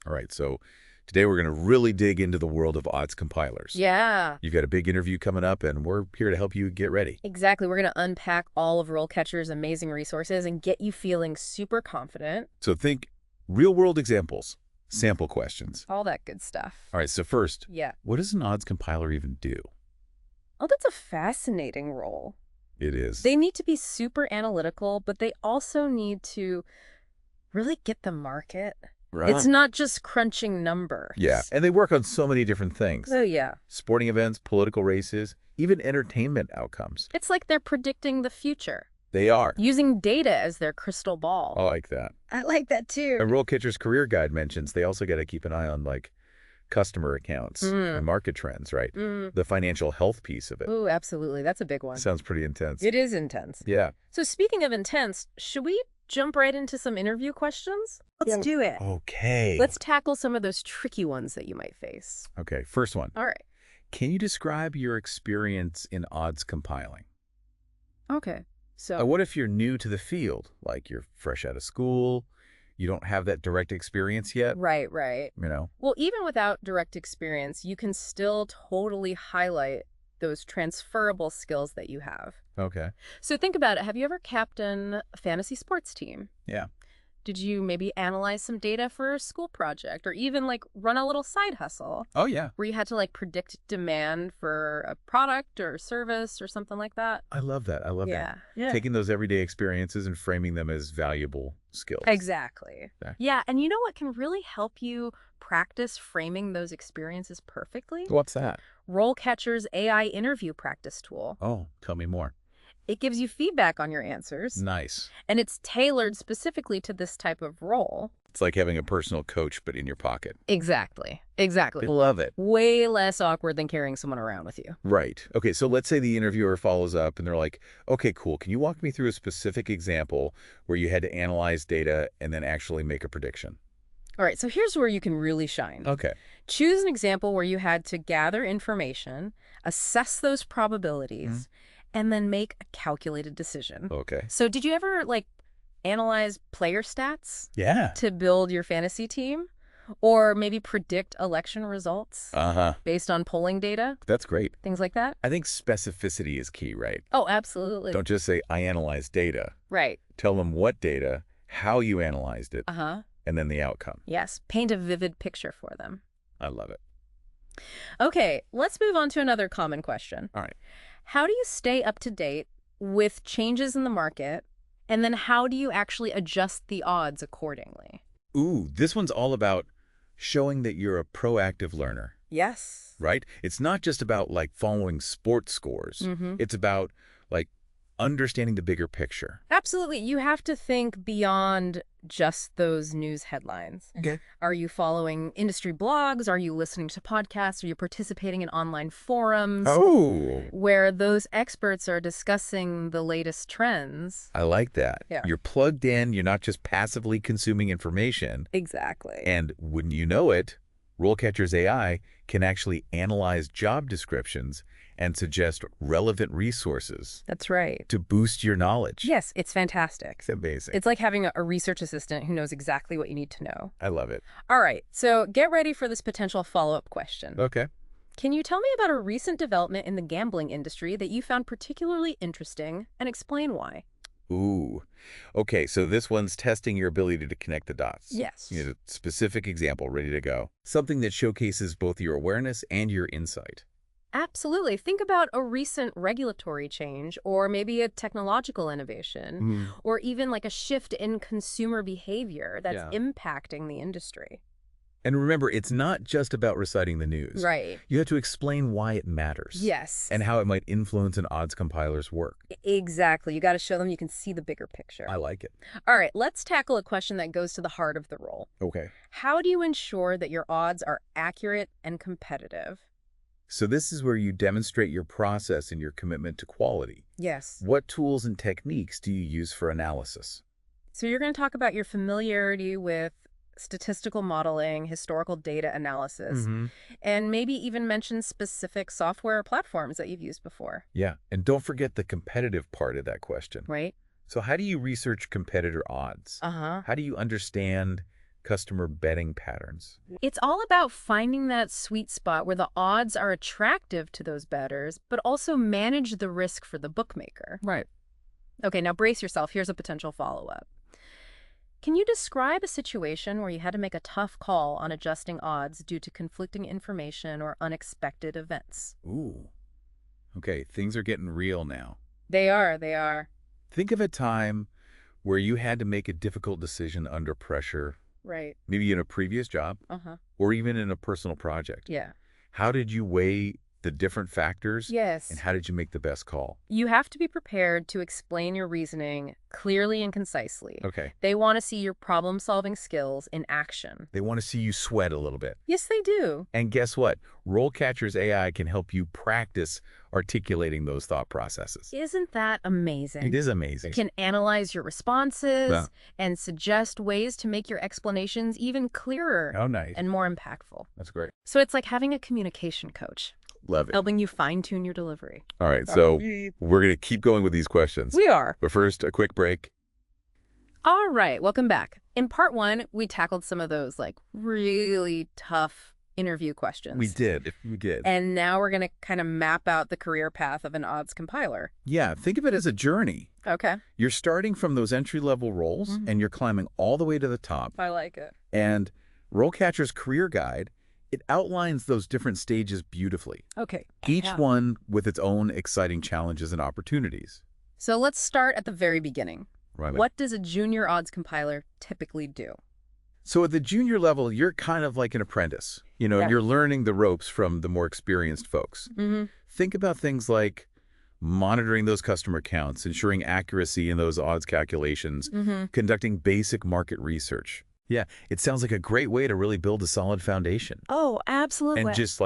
All right, so today we're going to really dig into the world of odds compilers. Yeah, You've got a big interview coming up, and we're here to help you get ready. exactly. We're going to unpack all of RoleCatcher's amazing resources and get you feeling super confident. So think real-world examples, sample questions. All that good stuff. All right, so first, Yeah. what does an odds compiler even do? Oh, that's a fascinating role. It is. They need to be super analytical, but they also need to really get the market. Right. It's not just crunching numbers. Yeah, and they work on so many different things. Oh, yeah. Sporting events, political races, even entertainment outcomes. It's like they're predicting the future, They are. using data as their crystal ball. I like that. I like that too. And RoleCatcher's Career Guide mentions they also got to keep an eye on, like, customer accounts and market trends, right? The financial health piece of it. Ooh, absolutely. That's a big one. Sounds pretty intense. It is intense. Yeah. So speaking of intense, should we jump right into some interview questions? Let's do it. Okay. Let's tackle some of those tricky ones that you might face. Okay, first one. All right. Can you describe your experience in odds compiling? Okay. So, What if you're new to the field, like you're fresh out of school, you don't have that direct experience yet, right. you know? Well, even without direct experience, you can still totally highlight those transferable skills that you have. Okay. So think about it. Have you ever captained a fantasy sports team? Yeah. Did you maybe analyze some data for a school project or even like run a little side hustle Oh, yeah. where you had to like predict demand for a product or service or something like that? I love that. I love that. Taking those everyday experiences and framing them as valuable skills. Exactly. Okay. Yeah, and you know what can really help you practice framing those experiences perfectly? What's that? RoleCatcher's AI interview practice tool. Oh, tell me more. It gives you feedback on your answers, Nice. and it's tailored specifically to this type of role. It's like having a personal coach, but in your pocket. Exactly. I love it. Way less awkward than carrying someone around with you. Right. Okay, so let's say the interviewer follows up and they're like, okay, cool. Can you walk me through a specific example where you had to analyze data and then actually make a prediction? All right, so here's where you can really shine. Okay. Choose an example where you had to gather information, assess those probabilities, and then make a calculated decision. Okay. So did you ever, like, analyze player stats Yeah. to build your fantasy team? Or maybe predict election results based on polling data? That's great. Things like that? I think specificity is key, right? Oh, absolutely. Don't just say, I analyze data. Right. Tell them what data, how you analyzed it, Uh-huh. and then the outcome. Yes. Paint a vivid picture for them. I love it. Okay, let's move on to another common question. All right. How do you stay up to date with changes in the market? And then how do you actually adjust the odds accordingly? Ooh, this one's all about showing that you're a proactive learner, Yes. right? It's not just about, like, following sports scores. It's about, like, understanding the bigger picture. Absolutely. You have to think beyond just those news headlines. Okay. Are you following industry blogs? Are you listening to podcasts? Are you participating in online forums Oh, where those experts are discussing the latest trends? I like that. Yeah. You're plugged in. You're not just passively consuming information. Exactly. And wouldn't you know it, RoleCatcher's AI can actually analyze job descriptions and suggest relevant resources That's right. to boost your knowledge. Yes, it's fantastic. It's amazing. It's like having a research assistant who knows exactly what you need to know. I love it. All right, so get ready for this potential follow-up question. Okay. Can you tell me about a recent development in the gambling industry that you found particularly interesting and explain why? Ooh. Okay, so this one's testing your ability to connect the dots. Yes. You know, specific example, ready to go. Something that showcases both your awareness and your insight. Absolutely. Think about a recent regulatory change or maybe a technological innovation or even like a shift in consumer behavior that's impacting the industry. And remember, it's not just about reciting the news. Right. You have to explain why it matters. Yes. And how it might influence an odds compiler's work. Exactly. You got to show them you can see the bigger picture. I like it. All right, let's tackle a question that goes to the heart of the role. Okay. How do you ensure that your odds are accurate and competitive? So this is where you demonstrate your process and your commitment to quality. Yes. What tools and techniques do you use for analysis? So you're going to talk about your familiarity with statistical modeling, historical data analysis, and maybe even mention specific software platforms that you've used before. Yeah, and don't forget the competitive part of that question. Right. So how do you research competitor odds? How do you understand customer betting patterns. It's all about finding that sweet spot where the odds are attractive to those bettors, but also manage the risk for the bookmaker. Right. Okay, now brace yourself. Here's a potential follow-up. Can you describe a situation where you had to make a tough call on adjusting odds due to conflicting information or unexpected events? Ooh. Okay, things are getting real now. They are. Think of a time where you had to make a difficult decision under pressure, Right. maybe in a previous job or even in a personal project. Yeah. How did you weigh the different factors? Yes. And how did you make the best call? You have to be prepared to explain your reasoning clearly and concisely. Okay. They want to see your problem-solving skills in action. They want to see you sweat a little bit. Yes, they do. And guess what? RoleCatcher's AI can help you practice articulating those thought processes. Isn't that amazing? It is amazing. It can analyze your responses and suggest ways to make your explanations even clearer Nice. and more impactful. That's great. So it's like having a communication coach. Love it. Helping you fine-tune your delivery. All right, so we're going to keep going with these questions. We are. But first, a quick break. All right, welcome back. In part 1, we tackled some of those really tough interview questions. We did. And now we're going to kind of map out the career path of an odds compiler. Yeah, think of it as a journey. Okay. You're starting from those entry-level roles, and you're climbing all the way to the top. I like it. And RoleCatcher's Career Guide, it outlines those different stages beautifully. Okay. Each one with its own exciting challenges and opportunities. So let's start at the very beginning. Right. What does a junior odds compiler typically do? So at the junior level, you're kind of like an apprentice. You're learning the ropes from the more experienced folks. Think about things like monitoring those customer counts, ensuring accuracy in those odds calculations, conducting basic market research. Yeah, it sounds like a great way to really build a solid foundation. Oh, absolutely. And just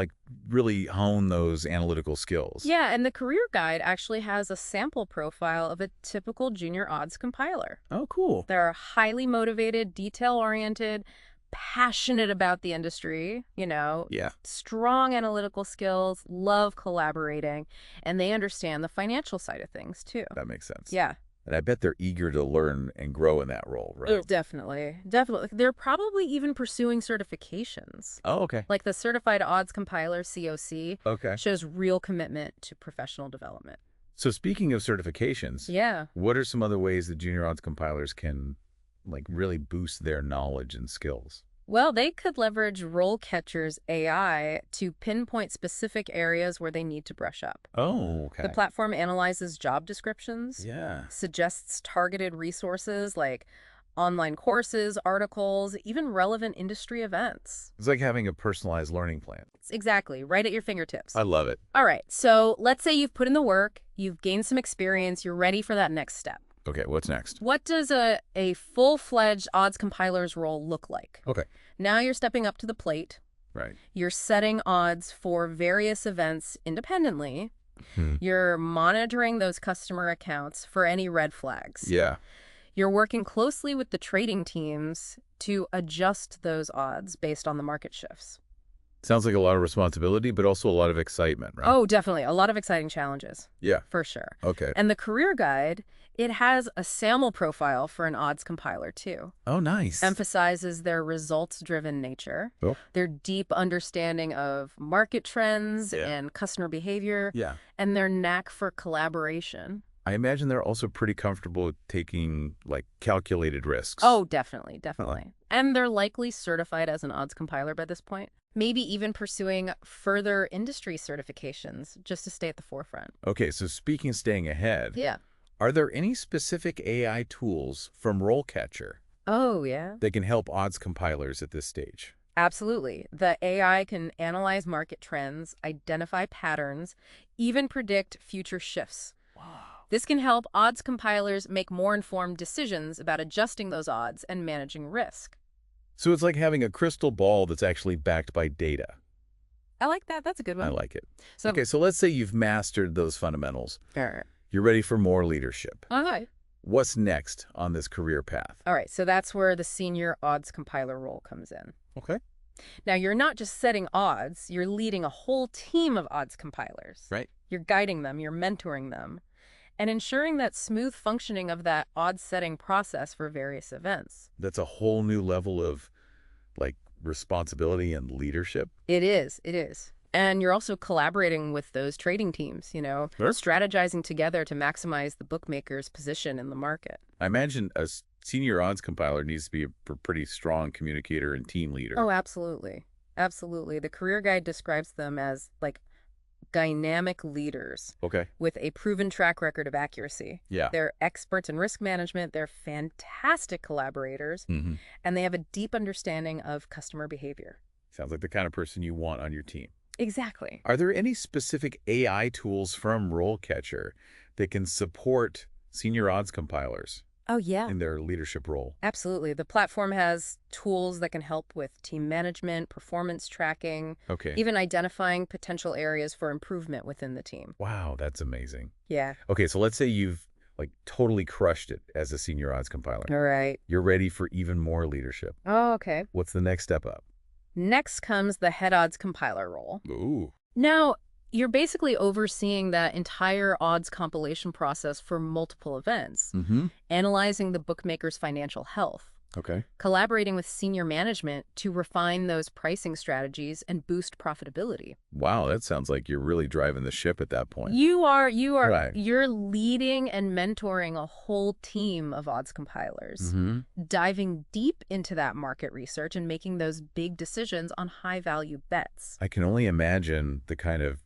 really hone those analytical skills. Yeah, and the career guide actually has a sample profile of a typical junior odds compiler. Oh, cool. They're highly motivated, detail-oriented, passionate about the industry, strong analytical skills, love collaborating, and they understand the financial side of things, too. That makes sense. Yeah. And I bet they're eager to learn and grow in that role, right? Definitely. They're probably even pursuing certifications. Oh, okay. Like the Certified Odds Compiler, COC, Okay. shows real commitment to professional development. So speaking of certifications, Yeah. what are some other ways that junior odds compilers can really boost their knowledge and skills? Well, they could leverage RoleCatcher's AI to pinpoint specific areas where they need to brush up. Oh, okay. The platform analyzes job descriptions, suggests targeted resources like online courses, articles, even relevant industry events. It's like having a personalized learning plan. Exactly, right at your fingertips. I love it. All right, so let's say you've put in the work, you've gained some experience, you're ready for that next step. Okay, what's next? What does a full-fledged odds compiler's role look like? Okay. Now you're stepping up to the plate. Right. You're setting odds for various events independently. You're monitoring those customer accounts for any red flags. Yeah. You're working closely with the trading teams to adjust those odds based on the market shifts. Sounds like a lot of responsibility, but also a lot of excitement, right? Oh, definitely. A lot of exciting challenges. Yeah. For sure. Okay. And the career guide, it has a SAML profile for an odds compiler, too. Oh, nice. Emphasizes their results-driven nature, their deep understanding of market trends and customer behavior, and their knack for collaboration. I imagine they're also pretty comfortable with taking, calculated risks. Oh, definitely. And they're likely certified as an odds compiler by this point. Maybe even pursuing further industry certifications just to stay at the forefront. Okay, so speaking of staying ahead, Yeah. are there any specific AI tools from RoleCatcher Oh, yeah. that can help odds compilers at this stage? Absolutely. The AI can analyze market trends, identify patterns, even predict future shifts. Wow. This can help odds compilers make more informed decisions about adjusting those odds and managing risk. So it's like having a crystal ball that's actually backed by data. I like that. That's a good one. I like it. Okay, so let's say you've mastered those fundamentals. All right. You're ready for more leadership. All right. What's next on this career path? All right, so that's where the senior odds compiler role comes in. Okay. Now, you're not just setting odds, you're leading a whole team of odds compilers. Right. You're guiding them, you're mentoring them, and ensuring that smooth functioning of that odds setting process for various events. That's a whole new level of like responsibility and leadership. It is. It is. And you're also collaborating with those trading teams, Sure. strategizing together to maximize the bookmaker's position in the market. I imagine a senior odds compiler needs to be a pretty strong communicator and team leader. Oh, absolutely. Absolutely. The career guide describes them as like dynamic leaders. Okay. With a proven track record of accuracy. Yeah. They're experts in risk management. They're fantastic collaborators. And they have a deep understanding of customer behavior. Sounds like the kind of person you want on your team. Exactly. Are there any specific AI tools from RoleCatcher that can support senior odds compilers Oh, yeah. in their leadership role? Absolutely. The platform has tools that can help with team management, performance tracking, Okay. even identifying potential areas for improvement within the team. Wow, that's amazing. Yeah. Okay, so let's say you've like totally crushed it as a senior odds compiler. All right. You're ready for even more leadership. Oh, okay. What's the next step up? Next comes the head odds compiler role. Ooh. Now, you're basically overseeing that entire odds compilation process for multiple events, analyzing the bookmaker's financial health, Okay. collaborating with senior management to refine those pricing strategies and boost profitability. Wow, that sounds like you're really driving the ship at that point. You are, Right. you're leading and mentoring a whole team of odds compilers, diving deep into that market research and making those big decisions on high-value bets. I can only imagine the kind of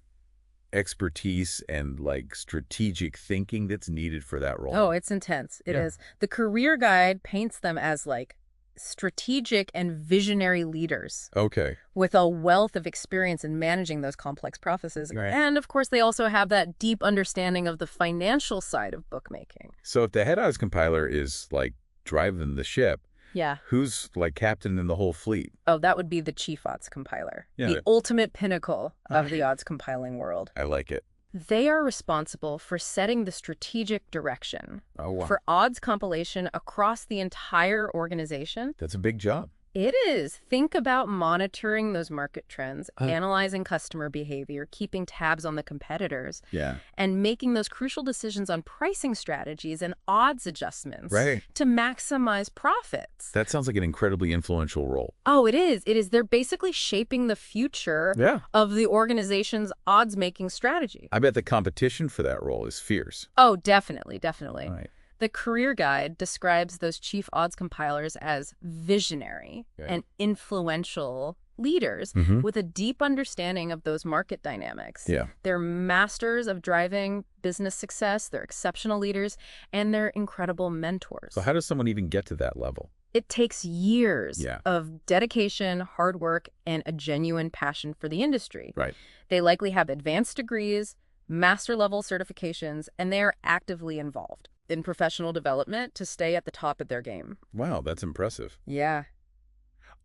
expertise and like strategic thinking that's needed for that role. Oh, it's intense. It is. The career guide paints them as like strategic and visionary leaders Okay. with a wealth of experience in managing those complex processes. Right. And of course, they also have that deep understanding of the financial side of bookmaking. So if the head odds compiler is like driving the ship, Yeah. who's like captain in the whole fleet? Oh, that would be the chief odds compiler, Yeah. the ultimate pinnacle of the odds compiling world. I like it. They are responsible for setting the strategic direction Oh, wow. for odds compilation across the entire organization. That's a big job. It is. Think about monitoring those market trends, analyzing customer behavior, keeping tabs on the competitors, Yeah. and making those crucial decisions on pricing strategies and odds adjustments Right. to maximize profits. That sounds like an incredibly influential role. Oh, it is. It is. They're basically shaping the future of the organization's odds-making strategy. I bet the competition for that role is fierce. Oh, definitely, definitely. Right. The career guide describes those chief odds compilers as visionary and influential leaders with a deep understanding of those market dynamics. Yeah. They're masters of driving business success, they're exceptional leaders, and they're incredible mentors. So how does someone even get to that level? It takes years of dedication, hard work, and a genuine passion for the industry. Right. They likely have advanced degrees, master-level certifications, and they are actively involved in professional development to stay at the top of their game. Wow, that's impressive. Yeah.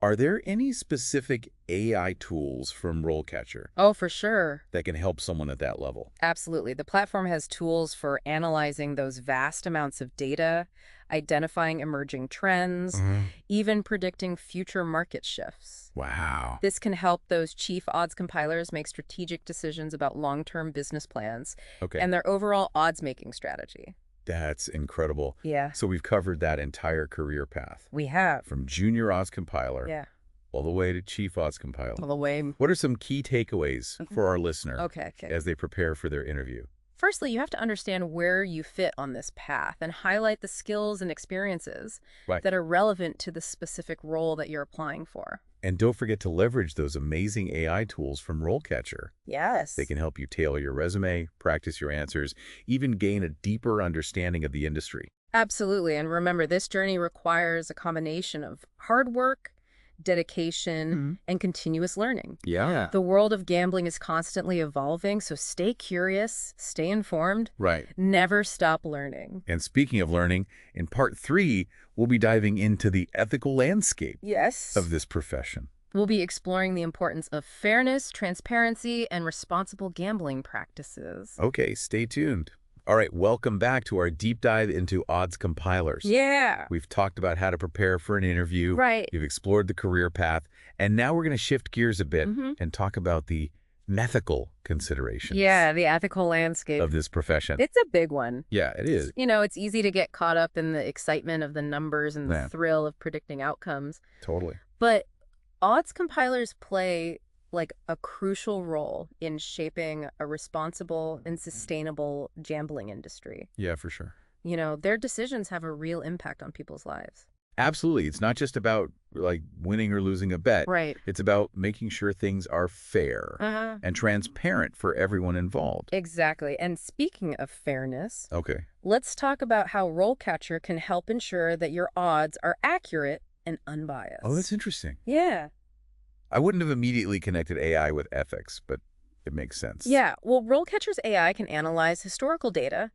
Are there any specific AI tools from RoleCatcher Oh, for sure. that can help someone at that level? Absolutely. The platform has tools for analyzing those vast amounts of data, identifying emerging trends, even predicting future market shifts. Wow. This can help those chief odds compilers make strategic decisions about long-term business plans and their overall odds-making strategy. That's incredible. Yeah. So we've covered that entire career path. We have. From junior odds compiler all the way to chief odds compiler. All the way. What are some key takeaways for our listener Okay. as they prepare for their interview? Firstly, you have to understand where you fit on this path and highlight the skills and experiences that are relevant to the specific role that you're applying for. And don't forget to leverage those amazing AI tools from RoleCatcher. Yes. They can help you tailor your resume, practice your answers, even gain a deeper understanding of the industry. Absolutely. And remember, this journey requires a combination of hard work, dedication, and continuous learning. Yeah. The world of gambling is constantly evolving, so stay curious, stay informed. Right. Never stop learning. And speaking of learning, in part 3, we'll be diving into the ethical landscape of this profession. We'll be exploring the importance of fairness, transparency, and responsible gambling practices. Okay, stay tuned. All right, welcome back to our deep dive into odds compilers. Yeah. We've talked about how to prepare for an interview. Right. You've explored the career path. And now we're going to shift gears a bit and talk about the ethical considerations. Yeah, the ethical landscape of this profession. It's a big one. Yeah, it is. You know, it's easy to get caught up in the excitement of the numbers and the thrill of predicting outcomes. Totally. But Odds compilers play like a crucial role in shaping a responsible and sustainable gambling industry. Yeah, for sure. Their decisions have a real impact on people's lives. Absolutely. It's not just about like winning or losing a bet. Right. It's about making sure things are fair and transparent for everyone involved. Exactly. And speaking of fairness, Okay. let's talk about how RoleCatcher can help ensure that your odds are accurate and unbiased. Oh, that's interesting. Yeah. I wouldn't have immediately connected AI with ethics, but it makes sense. Yeah. Well, RoleCatcher's AI can analyze historical data.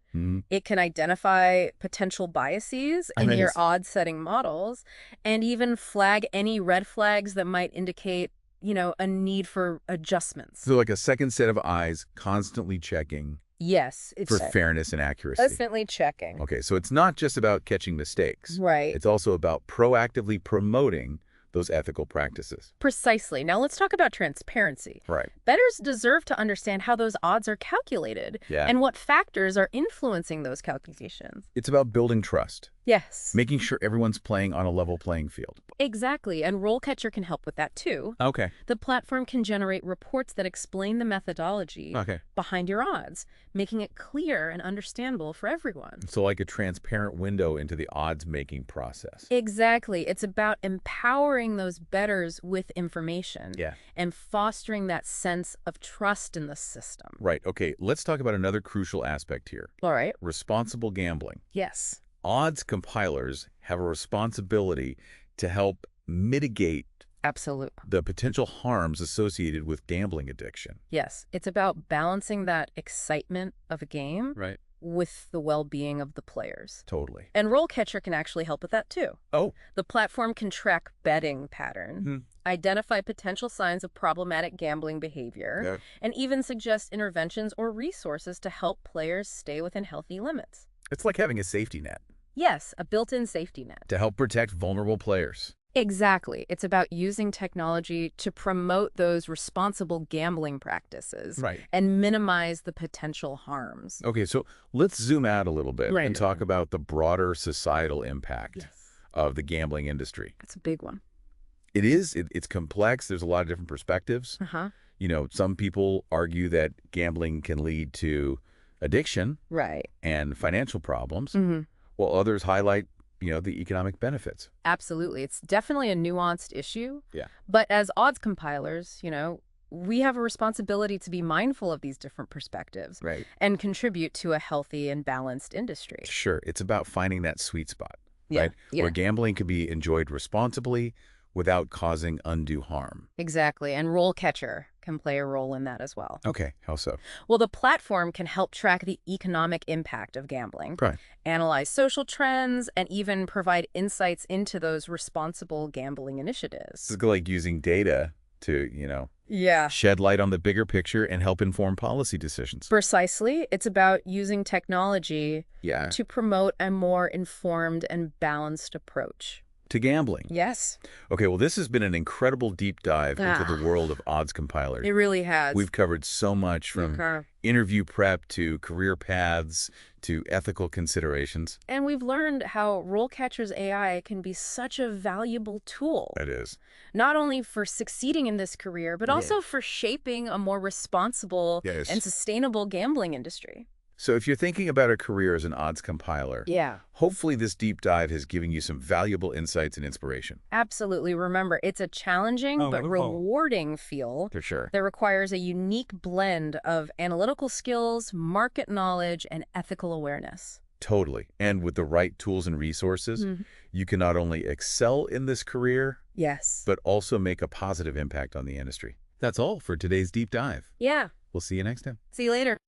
It can identify potential biases in your odds-setting models and even flag any red flags that might indicate, a need for adjustments. So like a second set of eyes constantly checking. Yes. For fairness and accuracy. Constantly checking. Okay, so it's not just about catching mistakes. Right. It's also about proactively promoting those ethical practices. Precisely. Now let's talk about transparency. Right. Bettors deserve to understand how those odds are calculated and what factors are influencing those calculations. It's about building trust. Yes. Making sure everyone's playing on a level playing field. Exactly. And RoleCatcher can help with that too. Okay. The platform can generate reports that explain the methodology behind your odds, making it clear and understandable for everyone. So like a transparent window into the odds-making process. Exactly. It's about empowering those bettors with information and fostering that sense of trust in the system. Right. Okay. Let's talk about another crucial aspect here. All right. Responsible gambling. Yes. Odds compilers have a responsibility to help mitigate the potential harms associated with gambling addiction. Yes. It's about balancing that excitement of a game with the well-being of the players. Totally. And RoleCatcher can actually help with that too. Oh. The platform can track betting patterns, identify potential signs of problematic gambling behavior, and even suggest interventions or resources to help players stay within healthy limits. It's like having a safety net. Yes, a built-in safety net. To help protect vulnerable players. Exactly. It's about using technology to promote those responsible gambling practices and minimize the potential harms. Okay, so let's zoom out a little bit and talk about the broader societal impact of the gambling industry. That's a big one. It is. It's complex. There's a lot of different perspectives. Some people argue that gambling can lead to addiction and financial problems, while others highlight the economic benefits. Absolutely. It's definitely a nuanced issue. Yeah. But as odds compilers, we have a responsibility to be mindful of these different perspectives and contribute to a healthy and balanced industry. Sure. It's about finding that sweet spot, where gambling can be enjoyed responsibly without causing undue harm. Exactly. And RoleCatcher can play a role in that as well. Okay. How so? Well, the platform can help track the economic impact of gambling, analyze social trends, and even provide insights into those responsible gambling initiatives. It's like using data to, shed light on the bigger picture and help inform policy decisions. Precisely. It's about using technology to promote a more informed and balanced approach to gambling. Yes. Okay, well, this has been an incredible deep dive into the world of odds compilers. It really has. We've covered so much from interview prep to career paths to ethical considerations. And we've learned how RoleCatcher's AI can be such a valuable tool. It is. Not only for succeeding in this career, but also for shaping a more responsible and sustainable gambling industry. So if you're thinking about a career as an odds compiler, hopefully this deep dive has given you some valuable insights and inspiration. Absolutely. Remember, it's a challenging but rewarding field that requires a unique blend of analytical skills, market knowledge, and ethical awareness. Totally. And with the right tools and resources, you can not only excel in this career, but also make a positive impact on the industry. That's all for today's deep dive. Yeah. We'll see you next time. See you later.